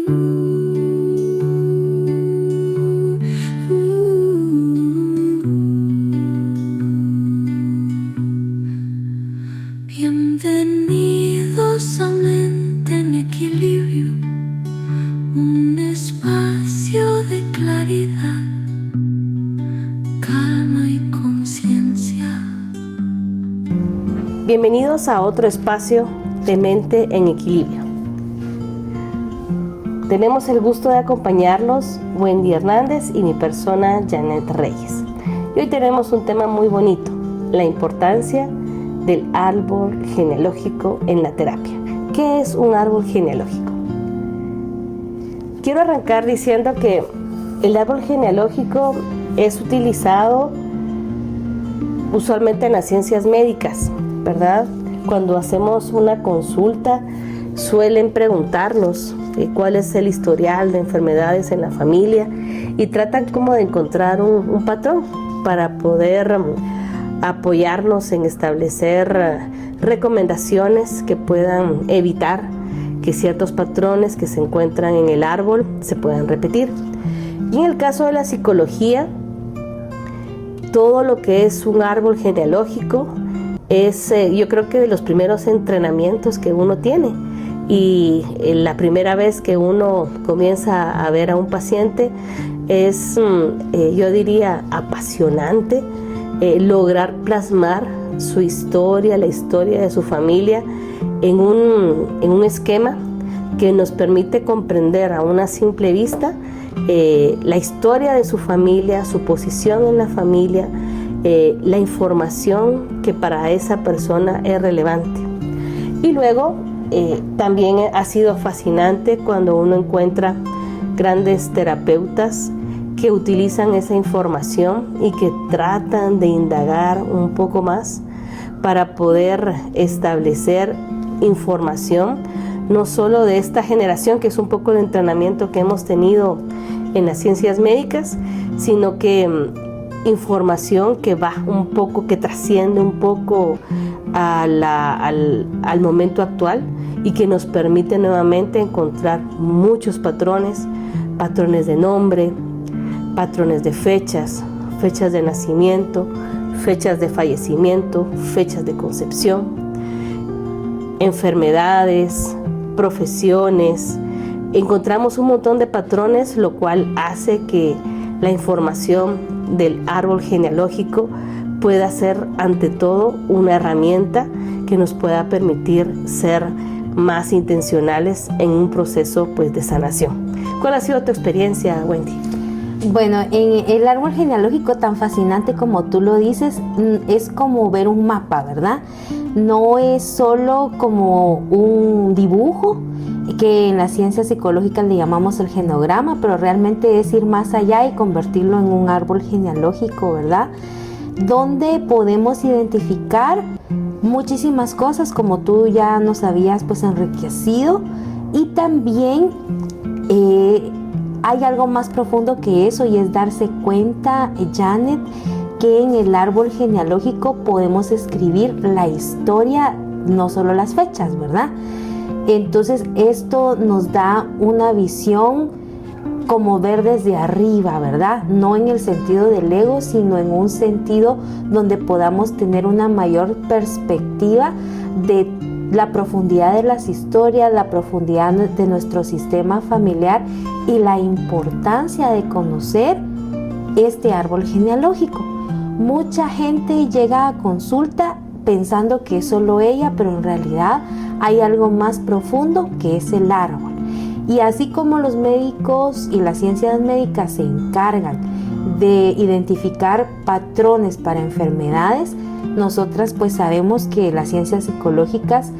Bienvenidos a Mente en Equilibrio, un espacio de claridad, calma y conciencia. Bienvenidos a otro espacio de Mente en Equilibrio. Tenemos el gusto de acompañarlos Wendy Hernández y mi persona Janet Reyes. Y hoy tenemos un tema muy bonito, la importancia del árbol genealógico en la terapia. ¿Qué es un árbol genealógico? Quiero arrancar diciendo que el árbol genealógico es utilizado usualmente en las ciencias médicas, ¿verdad? Cuando hacemos una consulta suelen preguntarnos cuál es el historial de enfermedades en la familia y tratan como de encontrar un patrón para poder apoyarnos en establecer recomendaciones que puedan evitar que ciertos patrones que se encuentran en el árbol se puedan repetir. Y en el caso de la psicología, todo lo que es un árbol genealógico es yo creo que de los primeros entrenamientos que uno tiene, y la primera vez que uno comienza a ver a un paciente es yo diría apasionante lograr plasmar su historia, la historia de su familia en un esquema que nos permite comprender a una simple vista la historia de su familia, su posición en la familia, la información que para esa persona es relevante. Y luego también ha sido fascinante cuando uno encuentra grandes terapeutas que utilizan esa información y que tratan de indagar un poco más para poder establecer información no solo de esta generación, que es un poco el entrenamiento que hemos tenido en las ciencias médicas, sino que información que va un poco, que trasciende un poco al momento actual y que nos permite nuevamente encontrar muchos patrones de nombre, patrones de fechas de nacimiento, fechas de fallecimiento, fechas de concepción, enfermedades, profesiones. Encontramos un montón de patrones, lo cual hace que la información del árbol genealógico pueda ser ante todo una herramienta que nos pueda permitir ser más intencionales en un proceso pues de sanación. ¿Cuál ha sido tu experiencia, Wendy? Bueno, en el árbol genealógico, tan fascinante como tú lo dices, es como ver un mapa, ¿verdad? No es solo como un dibujo, que en las ciencias psicológicas le llamamos el genograma, pero realmente es ir más allá y convertirlo en un árbol genealógico, ¿verdad? Donde podemos identificar muchísimas cosas, como tú ya nos habías pues enriquecido, y también hay algo más profundo que eso, y es darse cuenta, Janet, que en el árbol genealógico podemos escribir la historia, no solo las fechas, ¿verdad? Entonces esto nos da una visión como ver desde arriba, ¿verdad? No en el sentido del ego, sino en un sentido donde podamos tener una mayor perspectiva de la profundidad de las historias, la profundidad de nuestro sistema familiar y la importancia de conocer este árbol genealógico. Mucha gente llega a consulta pensando que es solo ella, pero en realidad hay algo más profundo que es el árbol. Y así como los médicos y las ciencias médicas se encargan de identificar patrones para enfermedades, nosotras pues sabemos que las ciencias psicológicas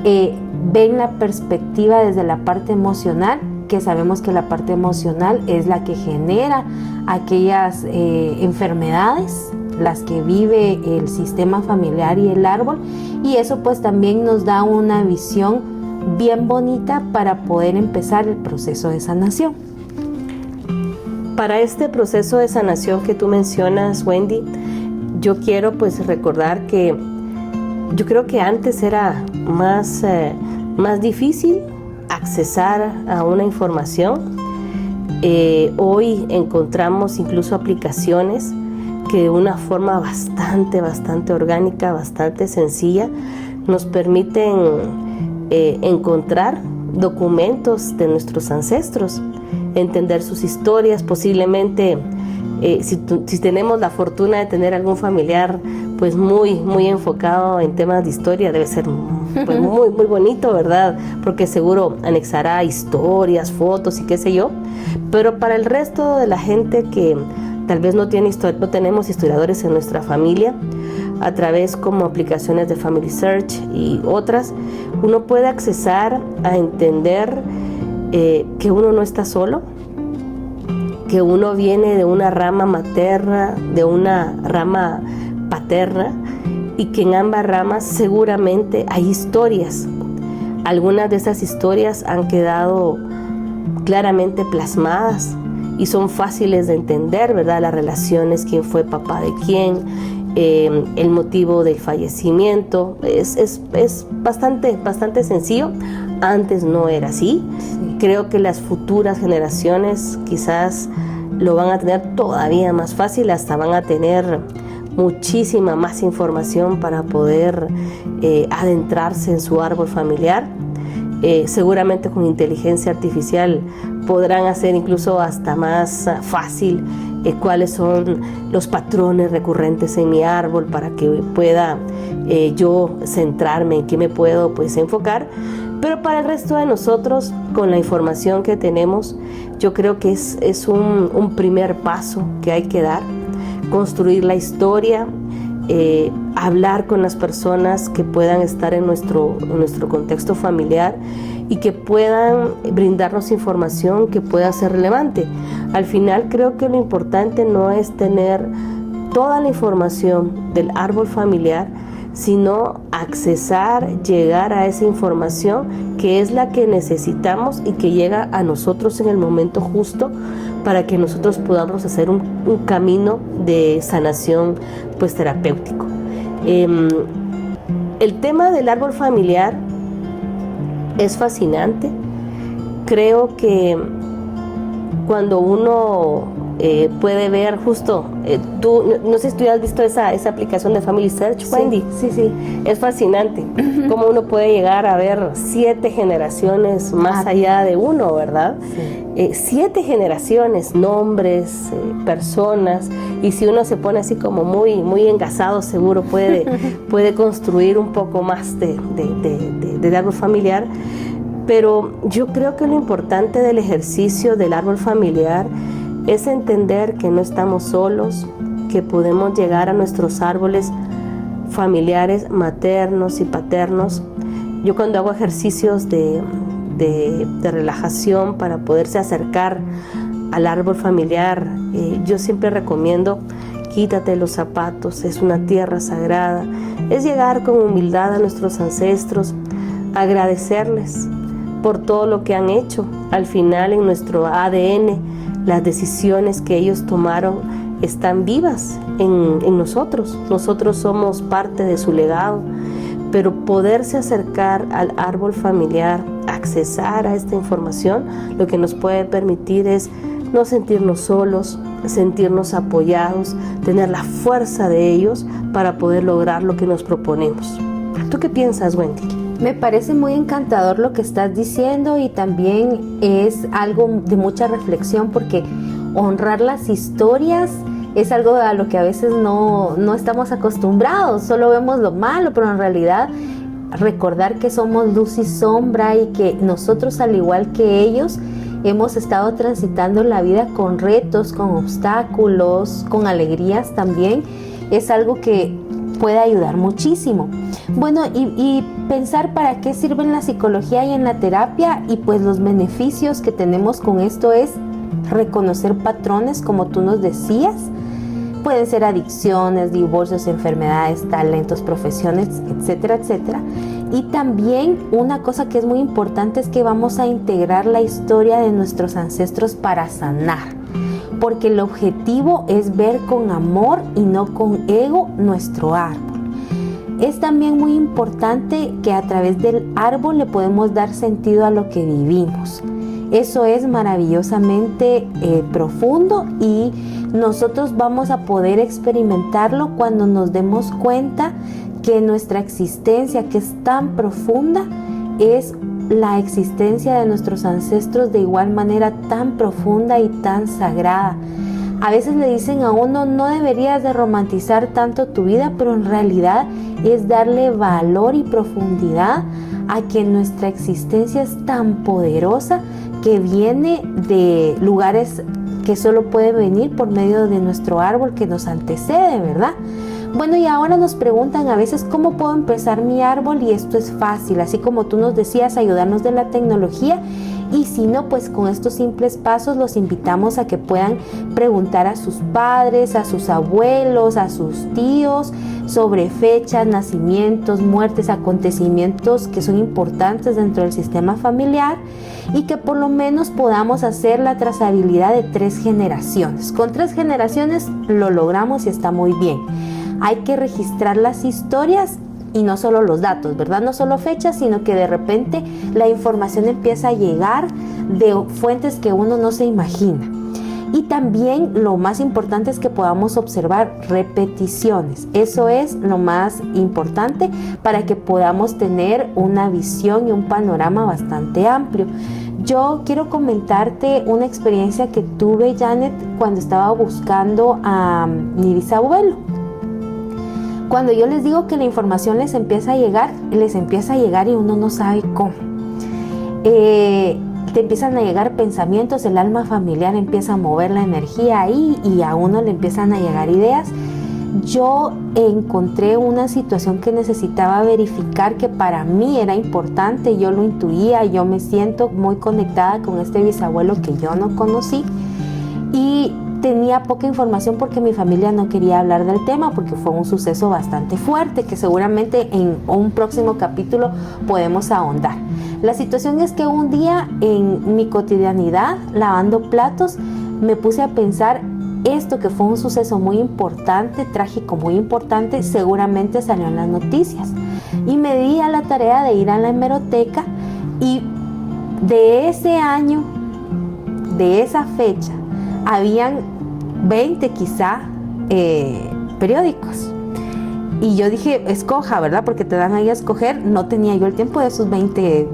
ven la perspectiva desde la parte emocional, que sabemos que la parte emocional es la que genera aquellas enfermedades, las que vive el sistema familiar y el árbol, y eso pues también nos da una visión bien bonita para poder empezar el proceso de sanación. Para este proceso de sanación que tú mencionas, Wendy, yo quiero pues recordar que yo creo que antes era más difícil accesar a una información. Hoy encontramos incluso aplicaciones que de una forma bastante orgánica, bastante sencilla, nos permiten encontrar documentos de nuestros ancestros, entender sus historias. Posiblemente si tenemos la fortuna de tener algún familiar pues muy enfocado en temas de historia, debe ser pues, muy bonito, ¿verdad? Porque seguro anexará historias, fotos y qué sé yo. Pero para el resto de la gente que tal vez no tenemos historiadores en nuestra familia, a través como aplicaciones de Family Search y otras, uno puede accesar a entender que uno no está solo, que uno viene de una rama materna, de una rama paterna, y que en ambas ramas seguramente hay historias. Algunas de esas historias han quedado claramente plasmadas y son fáciles de entender, ¿verdad? Las relaciones, quién fue papá de quién, el motivo del fallecimiento, es bastante sencillo. Antes no era así. Creo que las futuras generaciones quizás lo van a tener todavía más fácil, hasta van a tener muchísima más información para poder adentrarse en su árbol familiar. Seguramente con inteligencia artificial podrán hacer incluso hasta más fácil cuáles son los patrones recurrentes en mi árbol para que pueda yo centrarme en qué me puedo pues enfocar. Pero para el resto de nosotros, con la información que tenemos, yo creo que es un primer paso que hay que dar, construir la historia, hablar con las personas que puedan estar en nuestro contexto familiar y que puedan brindarnos información que pueda ser relevante. Al final creo que lo importante no es tener toda la información del árbol familiar, sino accesar, llegar a esa información que es la que necesitamos y que llega a nosotros en el momento justo para que nosotros podamos hacer un camino de sanación pues terapéutico. El tema del árbol familiar es fascinante. Creo que cuando uno puede ver justo, tú, no sé si tú has visto esa aplicación de Family Search, Wendy. Sí. Es fascinante cómo uno puede llegar a ver 7 generaciones más allá de uno, ¿verdad? Sí. 7 generaciones, nombres, personas, y si uno se pone así como muy engasado, seguro puede construir un poco más de árbol familiar. Pero yo creo que lo importante del ejercicio del árbol familiar es entender que no estamos solos, que podemos llegar a nuestros árboles familiares maternos y paternos. Yo cuando hago ejercicios de relajación para poderse acercar al árbol familiar, yo siempre recomiendo: quítate los zapatos, es una tierra sagrada. Es llegar con humildad a nuestros ancestros, agradecerles por todo lo que han hecho. Al final, en nuestro ADN, las decisiones que ellos tomaron están vivas en nosotros. Nosotros somos parte de su legado, pero poderse acercar al árbol familiar, accesar a esta información, lo que nos puede permitir es no sentirnos solos, sentirnos apoyados, tener la fuerza de ellos para poder lograr lo que nos proponemos. ¿Tú qué piensas, Wendy? Me parece muy encantador lo que estás diciendo, y también es algo de mucha reflexión, porque honrar las historias es algo a lo que a veces no estamos acostumbrados, solo vemos lo malo, pero en realidad recordar que somos luz y sombra y que nosotros, al igual que ellos, hemos estado transitando la vida con retos, con obstáculos, con alegrías también, es algo que puede ayudar muchísimo. Bueno, y pensar para qué sirve en la psicología y en la terapia, y pues los beneficios que tenemos con esto es reconocer patrones, como tú nos decías. Pueden ser adicciones, divorcios, enfermedades, talentos, profesiones, etcétera, etcétera. Y también una cosa que es muy importante es que vamos a integrar la historia de nuestros ancestros para sanar, porque el objetivo es ver con amor y no con ego nuestro árbol. Es también muy importante que a través del árbol le podemos dar sentido a lo que vivimos. Eso es maravillosamente profundo y nosotros vamos a poder experimentarlo cuando nos demos cuenta que nuestra existencia, que es tan profunda, es la existencia de nuestros ancestros de igual manera tan profunda y tan sagrada. A veces le dicen a uno, no deberías de romantizar tanto tu vida, pero en realidad es darle valor y profundidad a que nuestra existencia es tan poderosa que viene de lugares que solo puede venir por medio de nuestro árbol que nos antecede, ¿verdad? Bueno, y ahora nos preguntan a veces cómo puedo empezar mi árbol, y esto es fácil, así como tú nos decías, ayudarnos de la tecnología. Y si no, pues con estos simples pasos los invitamos a que puedan preguntar a sus padres, a sus abuelos, a sus tíos sobre fechas, nacimientos, muertes, acontecimientos que son importantes dentro del sistema familiar, y que por lo menos podamos hacer la trazabilidad de 3 generaciones. Con 3 generaciones lo logramos y está muy bien. Hay que registrar las historias y no solo los datos, ¿verdad? No solo fechas, sino que de repente la información empieza a llegar de fuentes que uno no se imagina. Y también lo más importante es que podamos observar repeticiones. Eso es lo más importante para que podamos tener una visión y un panorama bastante amplio. Yo quiero comentarte una experiencia que tuve, Janet, cuando estaba buscando a mi bisabuelo. Cuando yo les digo que la información les empieza a llegar y uno no sabe cómo. Te empiezan a llegar pensamientos, el alma familiar empieza a mover la energía ahí y a uno le empiezan a llegar ideas. Yo encontré una situación que necesitaba verificar, que para mí era importante, yo lo intuía, yo me siento muy conectada con este bisabuelo que yo no conocí, y tenía poca información porque mi familia no quería hablar del tema porque fue un suceso bastante fuerte que seguramente en un próximo capítulo podemos ahondar. La situación es que un día en mi cotidianidad, lavando platos, me puse a pensar, esto que fue un suceso muy importante, trágico, muy importante, seguramente salió en las noticias. Y me di a la tarea de ir a la hemeroteca, y de ese año, de esa fecha, habían 20 quizá periódicos. Y yo dije, escoja, ¿verdad? Porque te dan ahí a escoger. No tenía yo el tiempo de esos 20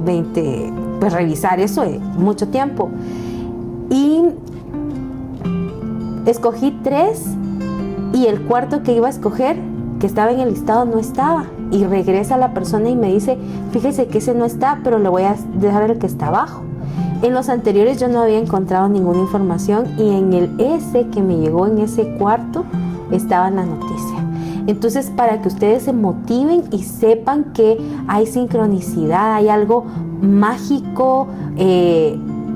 pues revisar eso es mucho tiempo. Y escogí 3 y el cuarto que iba a escoger, que estaba en el listado, no estaba. Y regresa la persona y me dice, fíjese que ese no está, pero le voy a dejar el que está abajo. En los anteriores yo no había encontrado ninguna información, y en el ese que me llegó en ese cuarto estaba en la noticia. Entonces, para que ustedes se motiven y sepan que hay sincronicidad, hay algo mágico,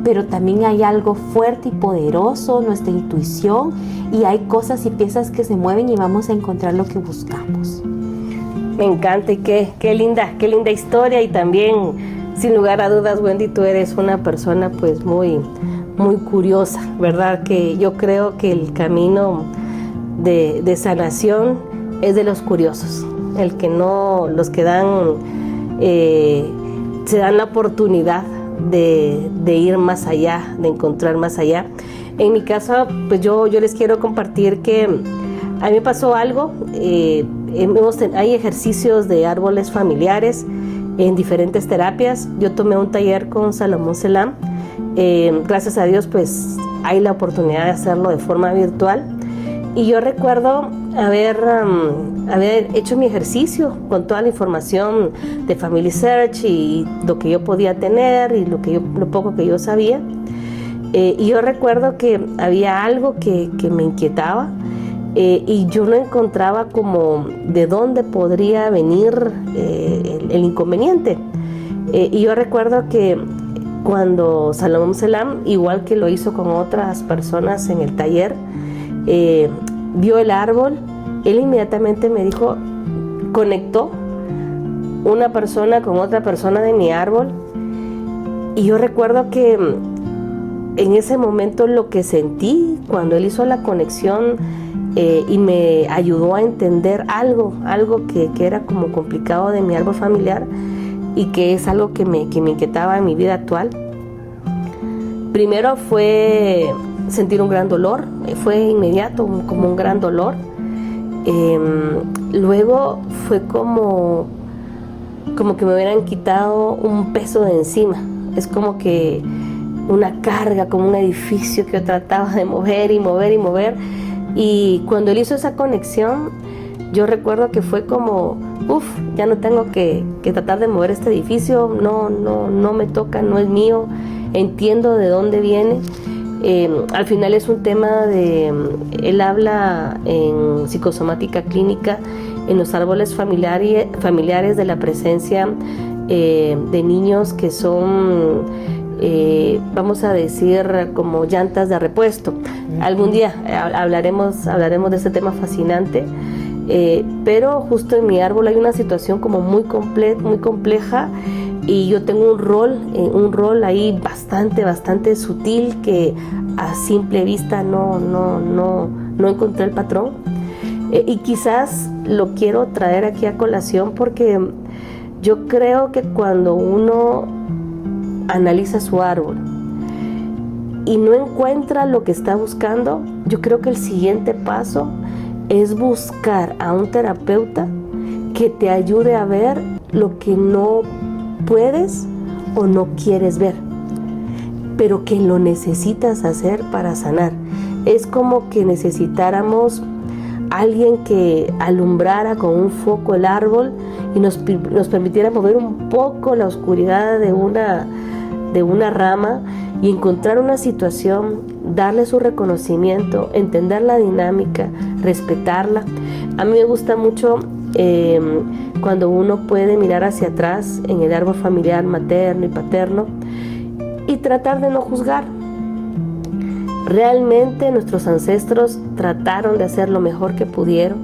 pero también hay algo fuerte y poderoso, nuestra intuición, y hay cosas y piezas que se mueven y vamos a encontrar lo que buscamos. Me encanta, y qué linda historia. Y también, sin lugar a dudas, Wendy, tú eres una persona pues muy curiosa, ¿verdad? Que yo creo que el camino de sanación es de los curiosos, el que no, los que se dan la oportunidad de ir más allá, de encontrar más allá. En mi caso, pues yo les quiero compartir que a mí me pasó algo. Hay ejercicios de árboles familiares en diferentes terapias. Yo tomé un taller con Salomón Selam. Gracias a Dios, pues hay la oportunidad de hacerlo de forma virtual. Y yo recuerdo haber hecho mi ejercicio con toda la información de Family Search y lo que yo podía tener y lo poco que yo sabía. Y yo recuerdo que había algo que me inquietaba, y yo no encontraba como de dónde podría venir el inconveniente. Y yo recuerdo que cuando Salomón Selam, igual que lo hizo con otras personas en el taller, vio el árbol, él inmediatamente me dijo, conectó una persona con otra persona de mi árbol. Y yo recuerdo que en ese momento lo que sentí cuando él hizo la conexión y me ayudó a entender algo que era como complicado de mi árbol familiar y que es algo que me inquietaba en mi vida actual. Primero fue sentir un gran dolor, fue inmediato, como un gran dolor. Luego fue como que me hubieran quitado un peso de encima. Es como que una carga, como un edificio que yo trataba de mover y mover y mover. Y cuando él hizo esa conexión, yo recuerdo que fue como, ya no tengo que tratar de mover este edificio, no me toca, no es mío, entiendo de dónde viene. Al final es un tema él habla en psicosomática clínica, en los árboles familiares de la presencia de niños que son, vamos a decir, como llantas de repuesto. Algún día hablaremos de este tema fascinante, pero justo en mi árbol hay una situación como muy compleja y yo tengo un rol ahí bastante sutil que a simple vista no encontré el patrón. Y quizás lo quiero traer aquí a colación porque yo creo que cuando uno analiza su árbol y no encuentra lo que está buscando, yo creo que el siguiente paso es buscar a un terapeuta que te ayude a ver lo que no puedes o no quieres ver, pero que lo necesitas hacer para sanar. Es como que necesitáramos alguien que alumbrara con un foco el árbol y nos permitiera mover un poco la oscuridad de una rama y encontrar una situación, darle su reconocimiento, entender la dinámica, respetarla. A mí me gusta mucho cuando uno puede mirar hacia atrás en el árbol familiar materno y paterno y tratar de no juzgar. Realmente nuestros ancestros trataron de hacer lo mejor que pudieron,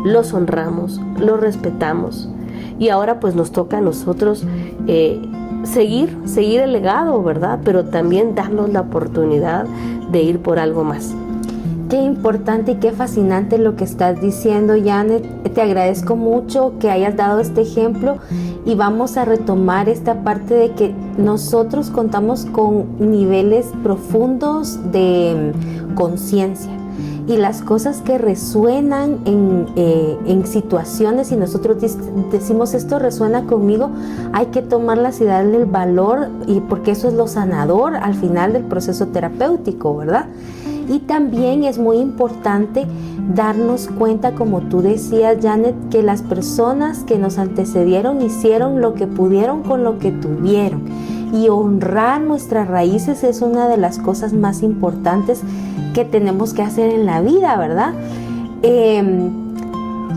los honramos, los respetamos y ahora pues nos toca a nosotros seguir el legado, ¿verdad? Pero también darnos la oportunidad de ir por algo más. Qué importante y qué fascinante lo que estás diciendo, Janet. Te agradezco mucho que hayas dado este ejemplo y vamos a retomar esta parte de que nosotros contamos con niveles profundos de conciencia y las cosas que resuenan en situaciones y nosotros decimos esto resuena conmigo, hay que tomarlas y darle el valor y porque eso es lo sanador al final del proceso terapéutico, ¿verdad? Y también es muy importante darnos cuenta, como tú decías, Janet, que las personas que nos antecedieron hicieron lo que pudieron con lo que tuvieron. Y honrar nuestras raíces es una de las cosas más importantes que tenemos que hacer en la vida, ¿verdad?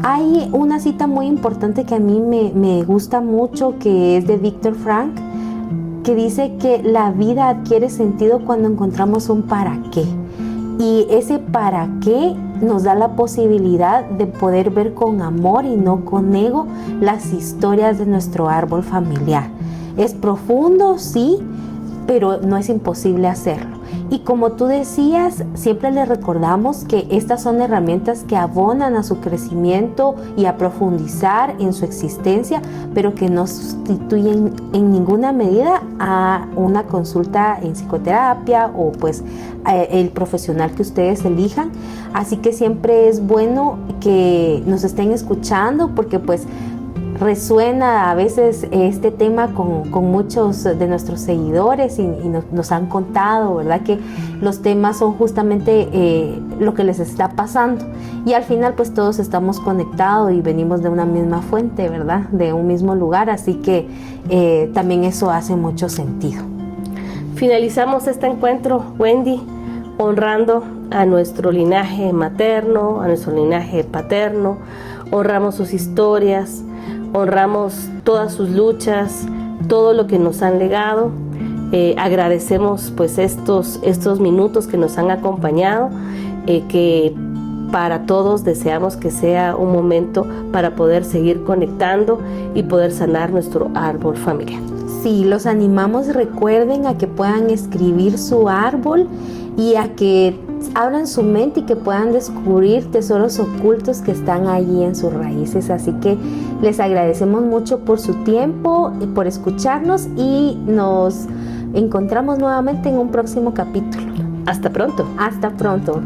Hay una cita muy importante que a mí me gusta mucho, que es de Viktor Frankl, que dice que la vida adquiere sentido cuando encontramos un para qué. Y ese para qué nos da la posibilidad de poder ver con amor y no con ego las historias de nuestro árbol familiar. Es profundo, sí, pero no es imposible hacerlo. Y como tú decías, siempre les recordamos que estas son herramientas que abonan a su crecimiento y a profundizar en su existencia, pero que no sustituyen en ninguna medida a una consulta en psicoterapia o pues el profesional que ustedes elijan. Así que siempre es bueno que nos estén escuchando porque pues resuena a veces este tema con muchos de nuestros seguidores y nos han contado, ¿verdad? Que los temas son justamente lo que les está pasando y al final pues todos estamos conectados y venimos de una misma fuente, ¿verdad? De un mismo lugar, así que también eso hace mucho sentido. Finalizamos este encuentro, Wendy, honrando a nuestro linaje materno, a nuestro linaje paterno, honramos sus historias, honramos todas sus luchas, todo lo que nos han legado. Agradecemos pues estos minutos que nos han acompañado, que para todos deseamos que sea un momento para poder seguir conectando y poder sanar nuestro árbol familiar. Sí, los animamos, recuerden a que puedan escribir su árbol y a que abran su mente y que puedan descubrir tesoros ocultos que están allí en sus raíces. Así que les agradecemos mucho por su tiempo y por escucharnos, y nos encontramos nuevamente en un próximo capítulo. Hasta pronto. Hasta pronto.